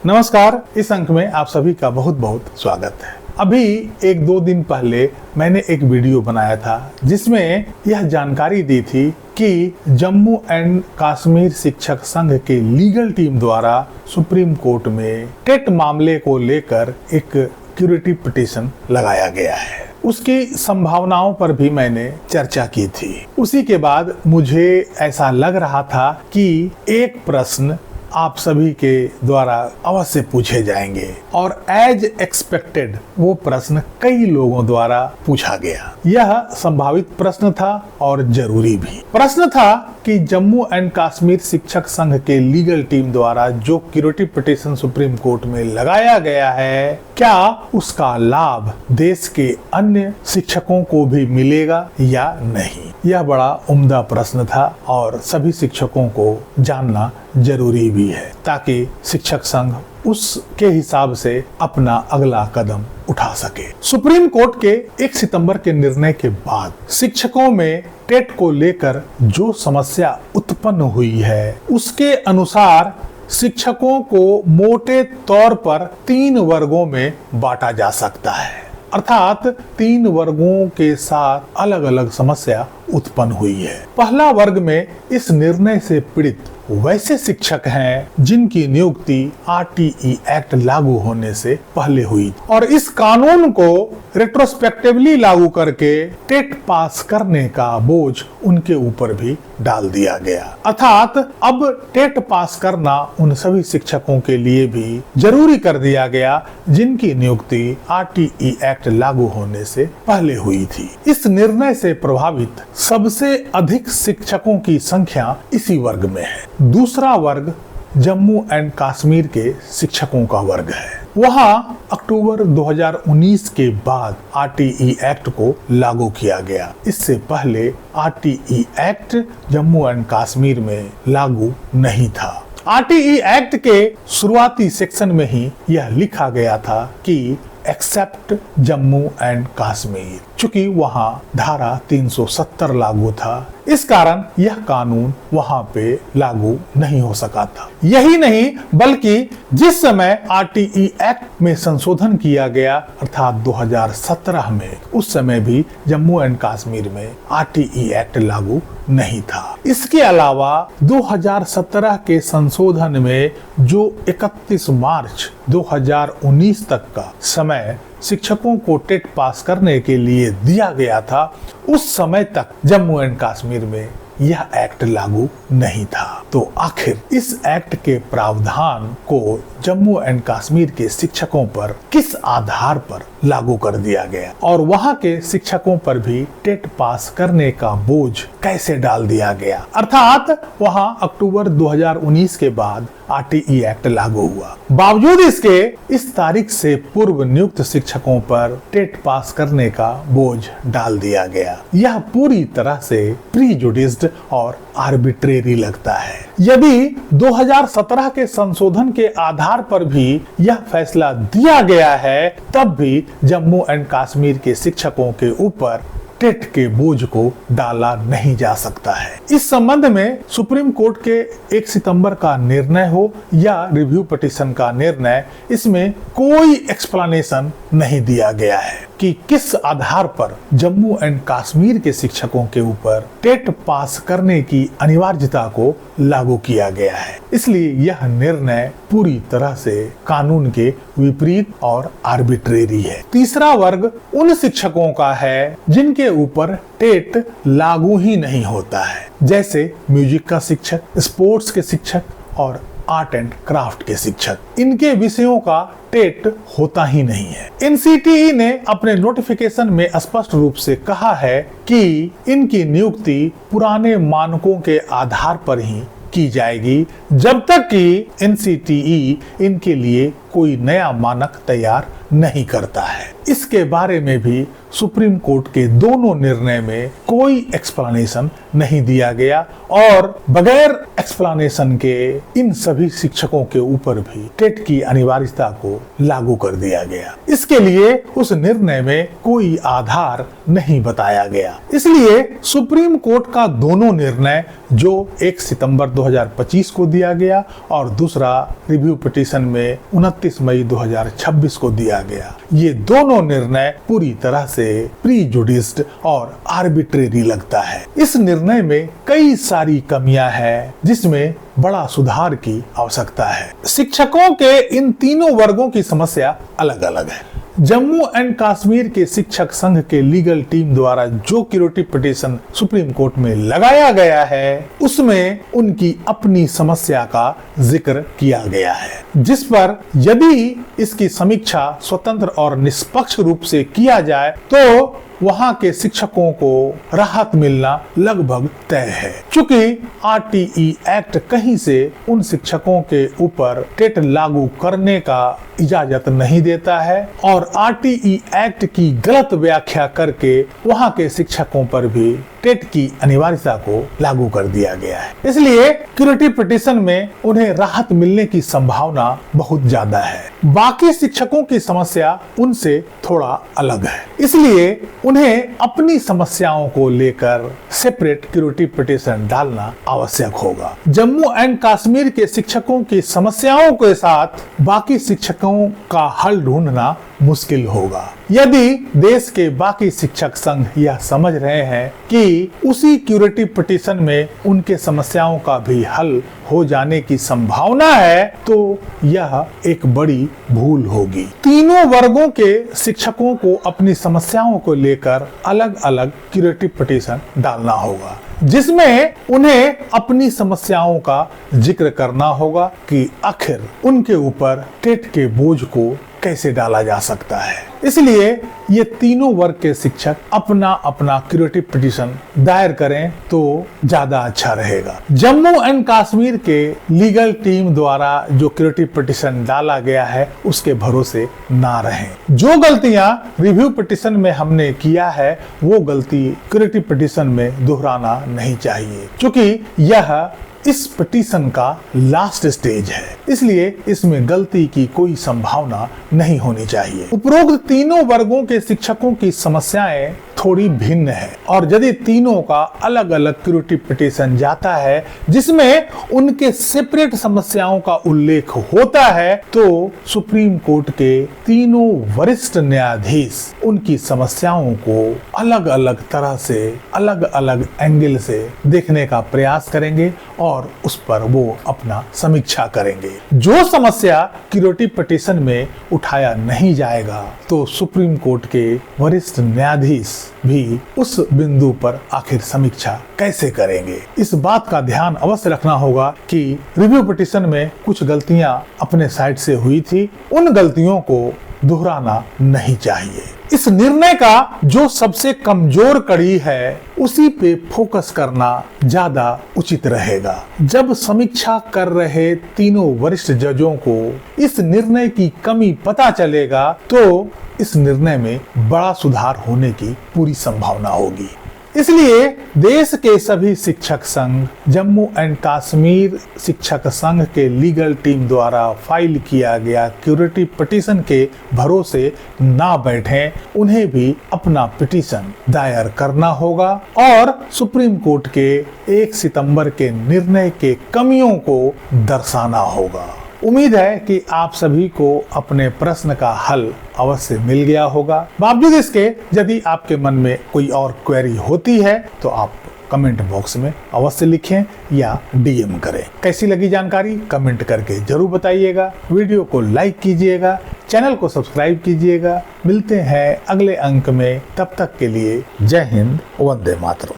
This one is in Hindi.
नमस्कार। इस अंक में आप सभी का बहुत बहुत स्वागत है। अभी 1-2 दिन पहले मैंने एक वीडियो बनाया था जिसमें यह जानकारी दी थी कि जम्मू एंड कश्मीर शिक्षक संघ के लीगल टीम द्वारा सुप्रीम कोर्ट में टेट मामले को लेकर एक क्यूरेटिव पिटीशन लगाया गया है। उसकी संभावनाओं पर भी मैंने चर्चा की थी। उसी के बाद मुझे ऐसा लग रहा था कि एक प्रश्न आप सभी के द्वारा अवश्य पूछे जाएंगे और एज एक्सपेक्टेड वो प्रश्न कई लोगों द्वारा पूछा गया। यह संभावित प्रश्न था और जरूरी भी प्रश्न था कि जम्मू एंड कश्मीर शिक्षक संघ के लीगल टीम द्वारा जो क्यूरेटिव पिटीशन सुप्रीम कोर्ट में लगाया गया है, क्या उसका लाभ देश के अन्य शिक्षकों को भी मिलेगा या नहीं। यह बड़ा उम्दा प्रश्न था और सभी शिक्षकों को जानना जरूरी भी है ताकि शिक्षक संघ उसके हिसाब से अपना अगला कदम उठा सके। सुप्रीम कोर्ट के 1 सितंबर के निर्णय के बाद शिक्षकों में टेट को लेकर जो समस्या उत्पन्न हुई है उसके अनुसार शिक्षकों को मोटे तौर पर 3 वर्गों में बांटा जा सकता है, अर्थात 3 वर्गों के साथ अलग अलग समस्या उत्पन्न हुई है। पहला वर्ग में इस निर्णय से पीड़ित वैसे शिक्षक हैं जिनकी नियुक्ति RTE एक्ट लागू होने से पहले हुई और इस कानून को रेट्रोस्पेक्टिवली लागू करके टेट पास करने का बोझ उनके ऊपर भी डाल दिया गया। अर्थात अब टेट पास करना उन सभी शिक्षकों के लिए भी जरूरी कर दिया गया जिनकी नियुक्ति RTE एक्ट लागू होने से पहले हुई थी। इस निर्णय से प्रभावित सबसे अधिक शिक्षकों की संख्या इसी वर्ग में है। दूसरा वर्ग जम्मू एंड कश्मीर के शिक्षकों का वर्ग है। वहां अक्टूबर 2019 के बाद RTE एक्ट को लागू किया गया। इससे पहले RTE act Jammu and Kashmir में लागू नहीं था। RTE एक्ट के शुरुआती सेक्शन में ही यह लिखा गया था कि एक्सेप्ट जम्मू एंड कश्मीर, चूंकि वहां धारा 370 लागू था, इस कारण यह कानून वहां पे लागू नहीं हो सका था। यही नहीं बल्कि जिस समय RTE एक्ट में संशोधन किया गया अर्थात 2017 में, उस समय भी जम्मू एंड कश्मीर में RTE एक्ट लागू नहीं था। इसके अलावा 2017 के संशोधन में जो 31 मार्च 2019 तक का समय शिक्षकों को टेट पास करने के लिए दिया गया था, उस समय तक जम्मू एंड कश्मीर में यह एक्ट लागू नहीं था। तो आखिर इस एक्ट के प्रावधान को जम्मू एंड कश्मीर के शिक्षकों पर किस आधार पर लागू कर दिया गया और वहां के शिक्षकों पर भी टेट पास करने का बोझ कैसे डाल दिया गया। अर्थात वहां अक्टूबर 2019 के बाद RTE एक्ट लागू हुआ, बावजूद इसके इस तारीख से पूर्व नियुक्त शिक्षकों पर टेट पास करने का बोझ डाल दिया गया। यह पूरी तरह से प्रीजुडिस्ड और आर्बिट्रेरी लगता है। यदि 2017 के संशोधन के आधार पर भी यह फैसला दिया गया है, तब भी जम्मू एंड कश्मीर के शिक्षकों के ऊपर टेट के बोझ को डाला नहीं जा सकता है। इस संबंध में सुप्रीम कोर्ट के 1 सितंबर का निर्णय हो या रिव्यू पिटीशन का निर्णय, इसमें कोई एक्सप्लेनेशन नहीं दिया गया है कि किस आधार पर जम्मू एंड कश्मीर के शिक्षकों के ऊपर टेट पास करने की अनिवार्यता को लागू किया गया है। इसलिए यह निर्णय पूरी तरह से कानून के विपरीत और आर्बिट्रेरी है। तीसरा वर्ग उन शिक्षकों का है जिनके ऊपर टेट लागू ही नहीं होता है, जैसे म्यूजिक का शिक्षक, स्पोर्ट्स के शिक्षक और आर्ट एंड क्राफ्ट के शिक्षक। इनके विषयों का टेट होता ही नहीं है। NCTE ने अपने नोटिफिकेशन में स्पष्ट रूप से कहा है कि इनकी नियुक्ति पुराने मानकों के आधार पर ही की जाएगी जब तक कि NCTE इनके लिए कोई नया मानक तैयार नहीं करता है। इसके बारे में भी सुप्रीम कोर्ट के दोनों निर्णय में कोई एक्सप्लेनेशन नहीं दिया गया और बगैर एक्सप्लेनेशन के इन सभी शिक्षकों के ऊपर भी टेट की अनिवार्यता को लागू कर दिया गया। इसके लिए उस निर्णय में कोई आधार नहीं बताया गया। इसलिए सुप्रीम कोर्ट का दोनों निर्णय, जो 1 सितंबर 2025 को दिया गया और दूसरा रिव्यू पिटीशन में 29 मई 2026 को दिया गया, ये दोनों निर्णय पूरी तरह से प्रीजुडिस्ड और आर्बिट्रेरी लगता है। इस निर्णय में कई सारी कमियां हैं जिसमें बड़ा सुधार की आवश्यकता है। शिक्षकों के इन तीनों वर्गों की समस्या अलग अलग है। जम्मू एंड कश्मीर के शिक्षक संघ के लीगल टीम द्वारा जो क्यूरेटिव पिटीशन सुप्रीम कोर्ट में लगाया गया है, उसमें उनकी अपनी समस्या का जिक्र किया गया है, जिस पर यदि इसकी समीक्षा स्वतंत्र और निष्पक्ष रूप से किया जाए तो वहां के शिक्षकों को राहत मिलना लगभग तय है। चूंकि RTE एक्ट कहीं से उन शिक्षकों के ऊपर टेट लागू करने का इजाजत नहीं देता है और RTE एक्ट की गलत व्याख्या करके वहां के शिक्षकों पर भी टेट की अनिवार्यता को लागू कर दिया गया है। इसलिए क्यूरेटिव पिटीशन में उन्हें राहत मिलने की संभावना बहुत ज्यादा है। बाकी शिक्षकों की समस्या उनसे थोड़ा अलग है, इसलिए उन्हें अपनी समस्याओं को लेकर सेपरेट क्यूरेटिव पिटीशन डालना आवश्यक होगा। जम्मू एंड कश्मीर के शिक्षकों की समस्याओं के साथ बाकी शिक्षकों का हल ढूंढना मुश्किल होगा। यदि देश के बाकी शिक्षक संघ यह समझ रहे हैं कि उसी क्यूरेटिव पिटीशन में उनके समस्याओं का भी हल हो जाने की संभावना है, तो यह एक बड़ी भूल होगी। तीनों वर्गों के शिक्षकों को अपनी समस्याओं को लेकर अलग अलग क्यूरेटिव पिटीशन डालना होगा, जिसमें उन्हें अपनी समस्याओं का जिक्र करना होगा कि आखिर उनके ऊपर टेट के बोझ को कैसे डाला जा सकता है। इसलिए ये तीनों वर्ग के शिक्षक अपना अपना क्यूरेटिव पिटीशन दायर करें तो ज्यादा अच्छा रहेगा। जम्मू एंड कश्मीर के लीगल टीम द्वारा जो क्यूरेटिव पिटीशन डाला गया है उसके भरोसे ना रहें। जो गलतियां रिव्यू पिटीशन में हमने किया है वो गलती क्यूरेटिव पिटीशन में दोहराना नहीं चाहिए, क्योंकि यह इस पिटीशन का लास्ट स्टेज है, इसलिए इसमें गलती की कोई संभावना नहीं होनी चाहिए। उपरोक्त तीनों वर्गों के शिक्षकों की समस्याएं थोड़ी भिन्न है और यदि तीनों का अलग अलग क्यूरेटिव पिटीशन जाता है जिसमें उनके सेपरेट समस्याओं का उल्लेख होता है, तो सुप्रीम कोर्ट के तीनों वरिष्ठ न्यायाधीश उनकी समस्याओं को अलग अलग तरह से, अलग अलग एंगल से देखने का प्रयास करेंगे और उस पर वो अपना समीक्षा करेंगे। जो समस्या क्यूरेटिव पिटीशन में उठाया नहीं जाएगा तो सुप्रीम कोर्ट के वरिष्ठ न्यायाधीश भी उस बिंदु पर आखिर समीक्षा कैसे करेंगे। इस बात का ध्यान अवश्य रखना होगा कि रिव्यू पिटीशन में कुछ गलतियां अपने साइड से हुई थी, उन गलतियों को दोहराना नहीं चाहिए। इस निर्णय का जो सबसे कमजोर कड़ी है उसी पे फोकस करना ज्यादा उचित रहेगा। जब समीक्षा कर रहे तीनों वरिष्ठ जजों को इस निर्णय की कमी पता चलेगा तो इस निर्णय में बड़ा सुधार होने की पूरी संभावना होगी। इसलिए देश के सभी शिक्षक संघ, जम्मू एंड कश्मीर शिक्षक संघ के लीगल टीम द्वारा फाइल किया गया क्यूरेटिव पिटीशन के भरोसे ना बैठें, उन्हें भी अपना पिटीशन दायर करना होगा और सुप्रीम कोर्ट के 1 सितंबर के निर्णय के कमियों को दर्शाना होगा। उम्मीद है कि आप सभी को अपने प्रश्न का हल अवश्य मिल गया होगा। बावजूद इसके यदि आपके मन में कोई और क्वेरी होती है तो आप कमेंट बॉक्स में अवश्य लिखें या DM करें। कैसी लगी जानकारी कमेंट करके जरूर बताइएगा। वीडियो को लाइक कीजिएगा, चैनल को सब्सक्राइब कीजिएगा। मिलते हैं अगले अंक में, तब तक के लिए जय हिंद, वंदे मातरम।